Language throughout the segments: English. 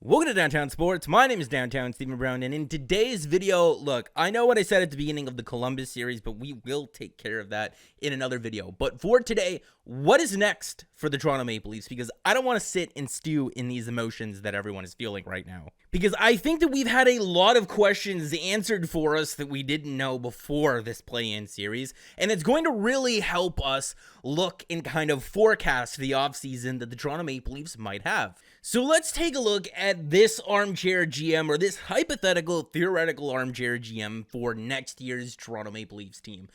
Welcome to Downtown Sports. My name is Downtown Stephen Brown, and in today's video, look, I know what I said at the beginning of the Columbus series, but we will take care of that in another video. But for today, what is next for the Toronto Maple Leafs? Because I don't want to sit and stew in these emotions that everyone is feeling right now. Because I think that we've had a lot of questions answered for us that we didn't know before this play-in series, and it's going to really help us look and kind of forecast the offseason that the Toronto Maple Leafs might have. So let's take a look at this armchair GM, or this hypothetical, theoretical armchair GM for next year's Toronto Maple Leafs team.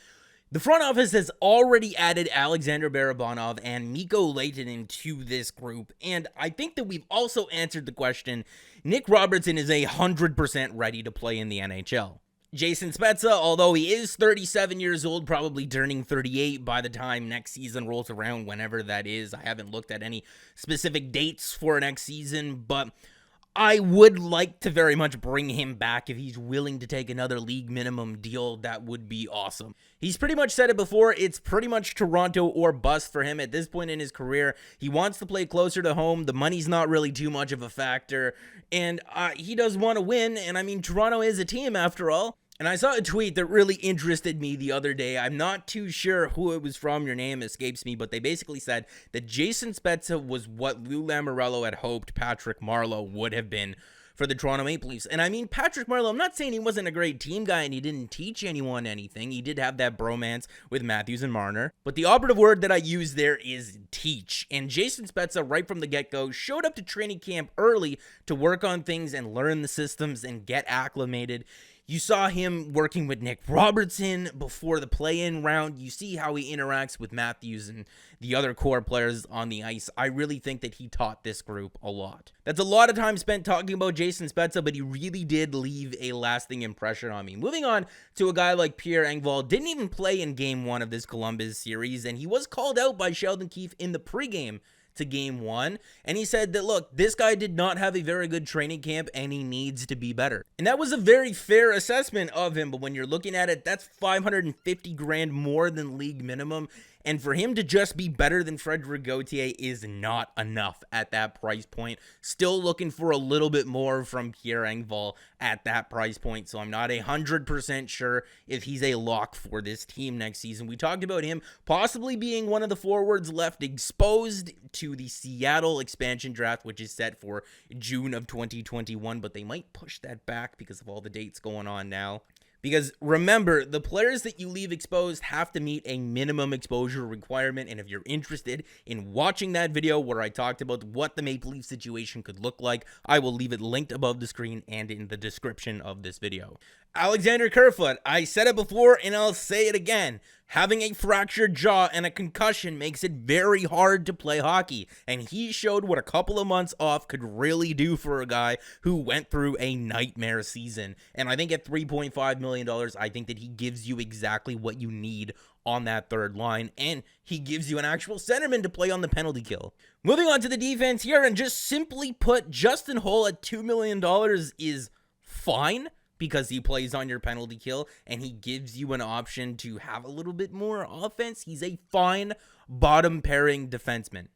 The front office has already added Alexander Barabanov and Mikko Lehtonen to this group, and I think that we've also answered the question, Nick Robertson is 100% ready to play in the NHL. Jason Spezza, although he is 37 years old, probably turning 38 by the time next season rolls around, whenever that is. I haven't looked at any specific dates for next season, but I would like to very much bring him back. If he's willing to take another league minimum deal, that would be awesome. He's pretty much said it before, it's pretty much Toronto or bust for him at this point in his career. He wants to play closer to home. The money's not really too much of a factor, and he does want to win, and I mean, Toronto is a team after all. And I saw a tweet that really interested me the other day. I'm not too sure who it was from. Your name escapes me. But they basically said that Jason Spezza was what Lou Lamoriello had hoped Patrick Marleau would have been for the Toronto Maple Leafs. And I mean, Patrick Marleau, I'm not saying he wasn't a great team guy and he didn't teach anyone anything. He did have that bromance with Matthews and Marner. But the operative word that I use there is teach. And Jason Spezza, right from the get-go, showed up to training camp early to work on things and learn the systems and get acclimated. You saw him working with Nick Robertson before the play-in round. You see how he interacts with Matthews and the other core players on the ice. I really think that he taught this group a lot. That's a lot of time spent talking about Jason Spezza, but he really did leave a lasting impression on me. Moving on to a guy like Pierre Engvall, didn't even play in Game 1 of this Columbus series, and he was called out by Sheldon Keefe in the pregame to Game 1, and he said that, look, this guy did not have a very good training camp and he needs to be better. And that was a very fair assessment of him, but when you're looking at it, that's $550,000 more than league minimum, and for him to just be better than Frederic Gauthier is not enough at that price point. Still looking for a little bit more from Pierre Engvall at that price point, so I'm not 100% sure if he's a lock for this team next season. We talked about him possibly being one of the forwards left exposed to the Seattle expansion draft, which is set for June of 2021, but they might push that back because of all the dates going on now. Because remember, the players that you leave exposed have to meet a minimum exposure requirement, and if you're interested in watching that video where I talked about what the Maple Leaf situation could look like, I will leave it linked above the screen and in the description of this video. Alexander Kerfoot, I said it before and I'll say it again. Having a fractured jaw and a concussion makes it very hard to play hockey, and he showed what a couple of months off could really do for a guy who went through a nightmare season. And I think at $3.5 million, I think that he gives you exactly what you need on that third line, and he gives you an actual centerman to play on the penalty kill. Moving on to the defense here, and just simply put, Justin Holl at $2 million is fine, because he plays on your penalty kill and he gives you an option to have a little bit more offense. He's a fine bottom pairing defenseman.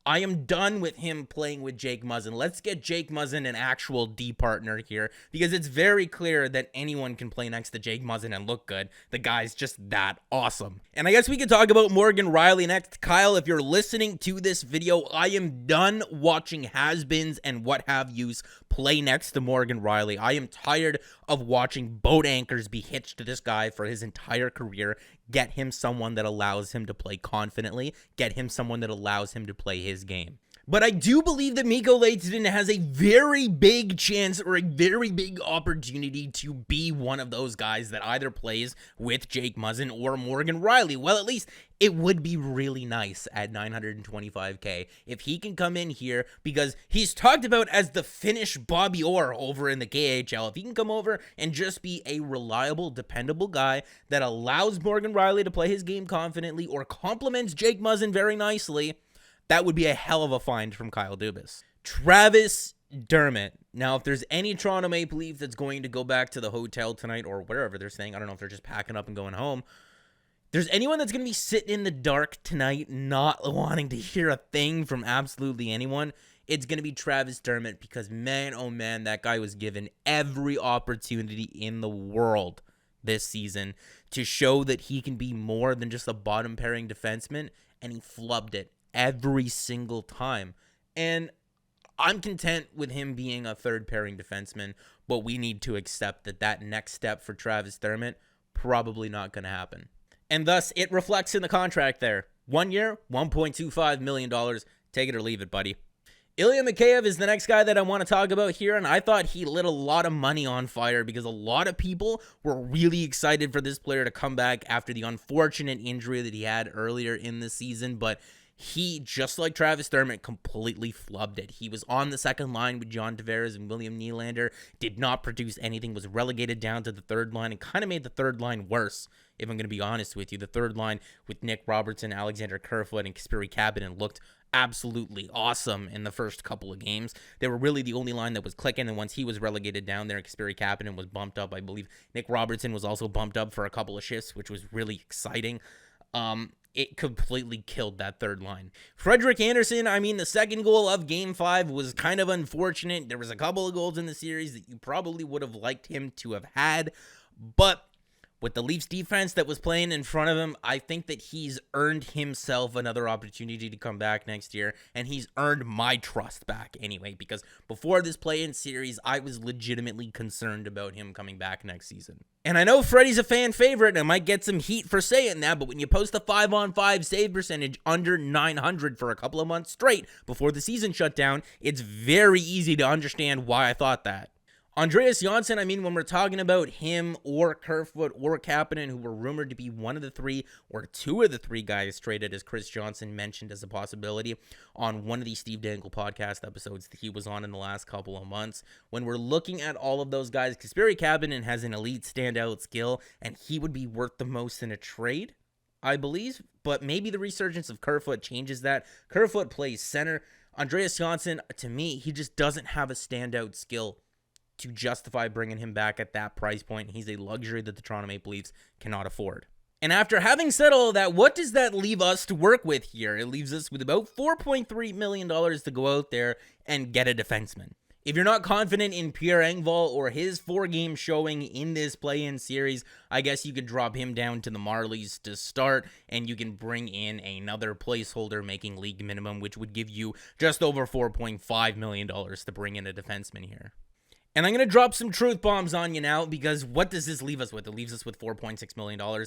I am done with him playing with Jake Muzzin. Let's get Jake Muzzin an actual D partner here, because it's very clear that anyone can play next to Jake Muzzin and look good. The guy's just that awesome. And I guess we could talk about Morgan Rielly next. Kyle, if you're listening to this video, I am done watching has-beens and what have yous play next to Morgan Rielly. I am tired of watching boat anchors be hitched to this guy for his entire career. Get him someone that allows him to play confidently. Get him someone that allows him to play his game. But I do believe that Mikko Lehtonen has a very big chance or a very big opportunity to be one of those guys that either plays with Jake Muzzin or Morgan Rielly. Well, at least it would be really nice at $925K if he can come in here, because he's talked about as the Finnish Bobby Orr over in the KHL. If he can come over and just be a reliable, dependable guy that allows Morgan Rielly to play his game confidently or complements Jake Muzzin very nicely, that would be a hell of a find from Kyle Dubas. Travis Dermott. Now, if there's any Toronto Maple Leaf that's going to go back to the hotel tonight or wherever they're staying, I don't know if they're just packing up and going home, there's anyone that's going to be sitting in the dark tonight not wanting to hear a thing from absolutely anyone, it's going to be Travis Dermott because, man, oh man, that guy was given every opportunity in the world this season to show that he can be more than just a bottom pairing defenseman, and he flubbed it every single time. And I'm content with him being a third pairing defenseman, but we need to accept that next step for Travis Dermott probably not going to happen. And thus, it reflects in the contract there. 1 year, $1.25 million. Take it or leave it, buddy. Ilia Mccabe is the next guy that I want to talk about here, and I thought he lit a lot of money on fire because a lot of people were really excited for this player to come back after the unfortunate injury that he had earlier in the season, but he, just like Travis Dermott, completely flubbed it. He was on the second line with John Tavares and William Nylander, did not produce anything, was relegated down to the third line, and kind of made the third line worse, if I'm going to be honest with you. The third line with Nick Robertson, Alexander Kerfoot, and Kasperi Kapanen looked absolutely awesome in the first couple of games. They were really the only line that was clicking, and once he was relegated down there, Kasperi Kapanen was bumped up. I believe Nick Robertson was also bumped up for a couple of shifts, which was really exciting. It completely killed that third line. Frederik Andersen, I mean, the second goal of Game 5 was kind of unfortunate. There was a couple of goals in the series that you probably would have liked him to have had, but with the Leafs defense that was playing in front of him, I think that he's earned himself another opportunity to come back next year, and he's earned my trust back anyway, because before this play-in series, I was legitimately concerned about him coming back next season. And I know Freddie's a fan favorite, and I might get some heat for saying that, but when you post a 5-on-5 save percentage under 900 for a couple of months straight before the season shut down, it's very easy to understand why I thought that. Andreas Johnsson, I mean, when we're talking about him or Kerfoot or Kapanen, who were rumored to be one of the three or two of the three guys traded, as Chris Johnson mentioned as a possibility on one of these Steve Dangle podcast episodes that he was on in the last couple of months. When we're looking at all of those guys, Kasperi Kapanen has an elite standout skill, and he would be worth the most in a trade, I believe. But maybe the resurgence of Kerfoot changes that. Kerfoot plays center. Andreas Johnsson, to me, he just doesn't have a standout skill to justify bringing him back at that price point. He's a luxury that the Toronto Maple Leafs cannot afford. And after having said all of that, what does that leave us to work with here? It leaves us with about $4.3 million to go out there and get a defenseman. If you're not confident in Pierre Engvall or his 4-game showing in this play-in series, I guess you could drop him down to the Marlies to start, and you can bring in another placeholder making league minimum, which would give you just over $4.5 million to bring in a defenseman here. And I'm going to drop some truth bombs on you now, because what does this leave us with? It leaves us with $4.6 million.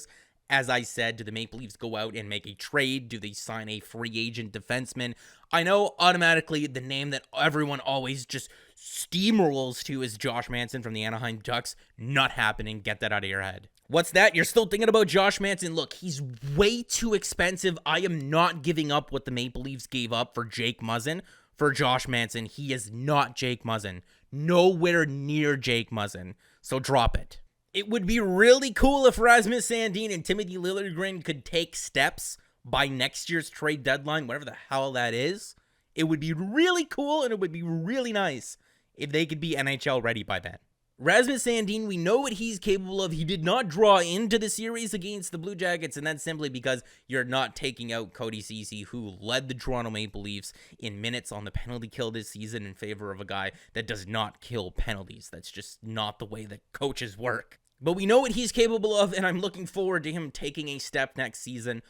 As I said, do the Maple Leafs go out and make a trade? Do they sign a free agent defenseman? I know automatically the name that everyone always just steamrolls to is Josh Manson from the Anaheim Ducks. Not happening. Get that out of your head. What's that? You're still thinking about Josh Manson? Look, he's way too expensive. I am not giving up what the Maple Leafs gave up for Jake Muzzin for Josh Manson. He is not Jake Muzzin. Nowhere near Jake Muzzin. So drop it. It would be really cool if Rasmus Sandin and Timothy Liljegren could take steps by next year's trade deadline, whatever the hell that is. It would be really cool, and it would be really nice if they could be NHL ready by then. Rasmus Sandin, we know what he's capable of. He did not draw into the series against the Blue Jackets, and that's simply because you're not taking out Cody Ceci, who led the Toronto Maple Leafs in minutes on the penalty kill this season in favor of a guy that does not kill penalties. That's just not the way that coaches work. But we know what he's capable of, and I'm looking forward to him taking a step next season.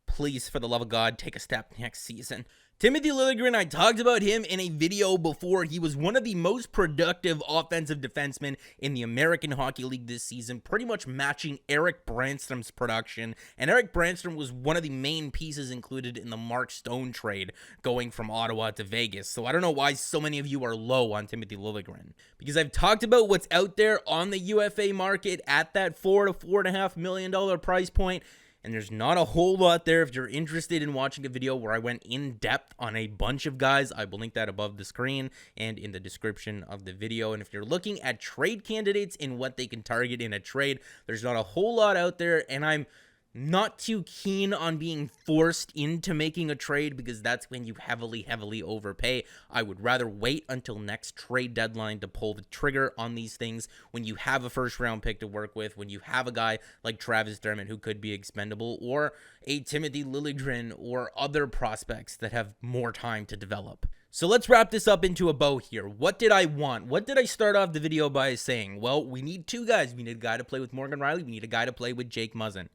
Please, for the love of God, take a step next season. Timothy Liljegren, I talked about him in a video before. He was one of the most productive offensive defensemen in the American Hockey League this season, pretty much matching Eric Brandstrom's production. And Eric Brandstrom was one of the main pieces included in the Mark Stone trade going from Ottawa to Vegas. So I don't know why so many of you are low on Timothy Liljegren, because I've talked about what's out there on the UFA market at that $4 to $4.5 million price point. And there's not a whole lot there. If you're interested in watching a video where I went in depth on a bunch of guys, I will link that above the screen and in the description of the video. And if you're looking at trade candidates and what they can target in a trade, there's not a whole lot out there. And I'm not too keen on being forced into making a trade, because that's when you heavily overpay. I would rather wait until next trade deadline to pull the trigger on these things when you have a first round pick to work with, when you have a guy like Travis Dermott who could be expendable, or a Timothy Liljegren, or other prospects that have more time to develop. So let's wrap this up into a bow here. What did I want? What did I start off the video by saying? Well, we need two guys. We need a guy to play with Morgan Riley. We need a guy to play with Jake Muzzin.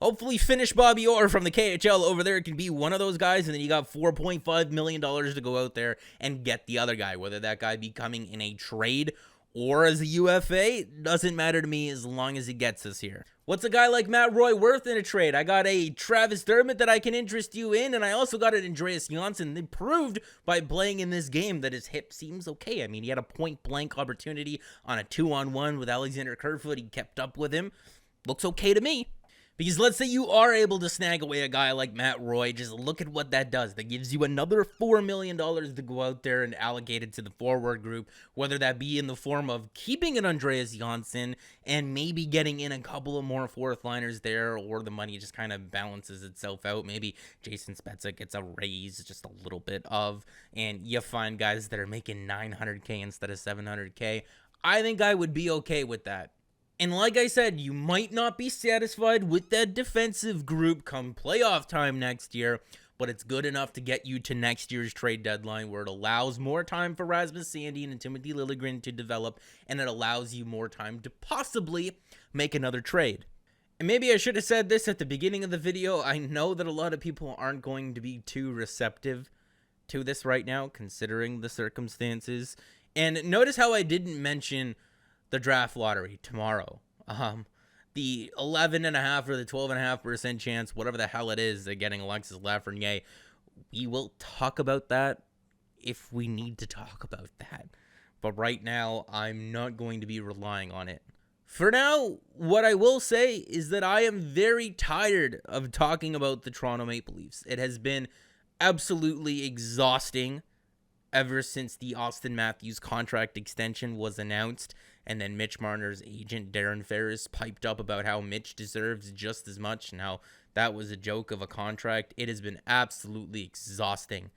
Hopefully Finnish Bobby Orr from the KHL over there can be one of those guys, and then you got $4.5 million to go out there and get the other guy. Whether that guy be coming in a trade or as a UFA, doesn't matter to me as long as he gets us here. What's a guy like Matt Roy worth in a trade? I got a Travis Dermott that I can interest you in, and I also got an Andreas Johnsson that proved by playing in this game that his hip seems okay. I mean, he had a point-blank opportunity on a 2-on-1 with Alexander Kerfoot. He kept up with him. Looks okay to me. Because let's say you are able to snag away a guy like Matt Roy, just look at what that does. That gives you another $4 million to go out there and allocate it to the forward group, whether that be in the form of keeping an Andreas Johnsson and maybe getting in a couple of more fourth liners there, or the money just kind of balances itself out. Maybe Jason Spezza gets a raise just a little bit of, and you find guys that are making $900K instead of $700K. I think I would be okay with that. And like I said, you might not be satisfied with that defensive group come playoff time next year, but it's good enough to get you to next year's trade deadline, where it allows more time for Rasmus Sandin and Timothy Liljegren to develop, and it allows you more time to possibly make another trade. And maybe I should have said this at the beginning of the video. I know that a lot of people aren't going to be too receptive to this right now, considering the circumstances. And notice how I didn't mention the draft lottery tomorrow. The 11.5 or the 12.5% chance, whatever the hell it is, of getting Alexis Lafreniere. We will talk about that if we need to talk about that. But right now, I'm not going to be relying on it. For now, what I will say is that I am very tired of talking about the Toronto Maple Leafs. It has been absolutely exhausting ever since the Austin Matthews contract extension was announced. And then Mitch Marner's agent, Darren Ferris, piped up about how Mitch deserves just as much and how that was a joke of a contract. It has been absolutely exhausting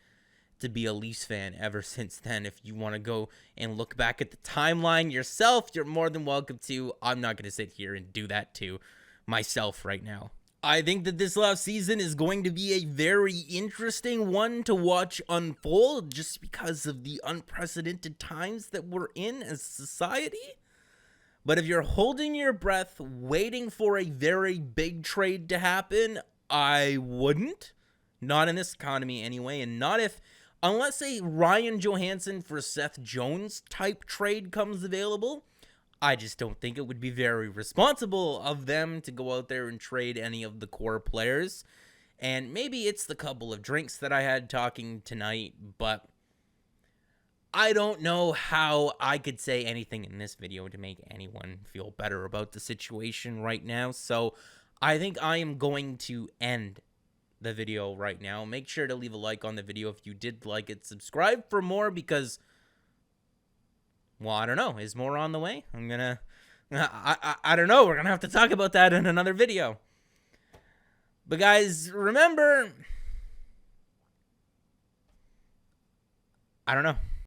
to be a Leafs fan ever since then. If you want to go and look back at the timeline yourself, you're more than welcome to. I'm not going to sit here and do that to myself right now. I think that this last season is going to be a very interesting one to watch unfold, just because of the unprecedented times that we're in as a society. But if you're holding your breath, waiting for a very big trade to happen, I wouldn't. Not in this economy anyway, and not if, unless a Ryan Johansson for Seth Jones type trade comes available. I just don't think it would be very responsible of them to go out there and trade any of the core players. And maybe it's the couple of drinks that I had talking tonight, but I don't know how I could say anything in this video to make anyone feel better about the situation right now. So I think I am going to end the video right now. Make sure to leave a like on the video if you did like it. Subscribe for more, because, well, I don't know. Is more on the way? I don't know. We're going to have to talk about that in another video. But guys, remember, I don't know.